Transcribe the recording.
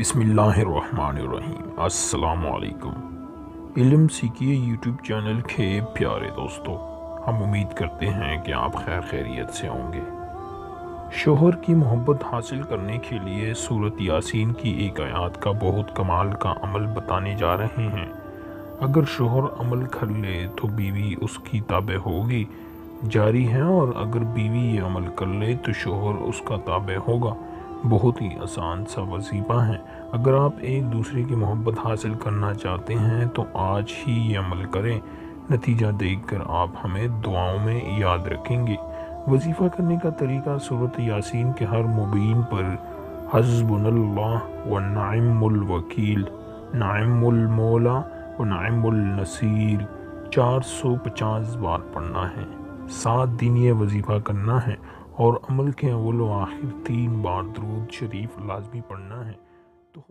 بسم اللہ الرحمن الرحیم۔ السلام علیکم۔ علم سیکھیے یوٹیوب چینل کے پیارے دوستو، ہم امید کرتے ہیں کہ آپ خیریت سے ہوں گے۔ شوہر کی محبت حاصل کرنے کے لیے سورۃ یاسین کی ایک آیات کا بہت کمال کا عمل بتانے جا رہے ہیں۔ اگر شوہر عمل کر لے تو بیوی اس کی تابع ہوگی، جاری ہے، اور اگر بیوی یہ عمل کر لے تو شوہر اس کا تابع ہوگا۔ بہت ہی آسان سا وظیفہ ہے۔ اگر آپ ایک دوسرے کی محبت حاصل کرنا چاہتے ہیں تو آج ہی یہ عمل کریں۔ نتیجہ دیکھ کر آپ ہمیں دعاؤں میں یاد رکھیں گے۔ وظیفہ کرنے کا طریقہ سورۃ یاسین کے ہر مبین پر حسبنا اللہ و نعم الوکیل، نعم المولا و نعم النصیر 450 بار پڑھنا ہے۔ 7 دن یہ وظیفہ کرنا ہے، اور عمل کے اول و آخر 3 بار درود شریف لازمی پڑھنا ہے۔ تو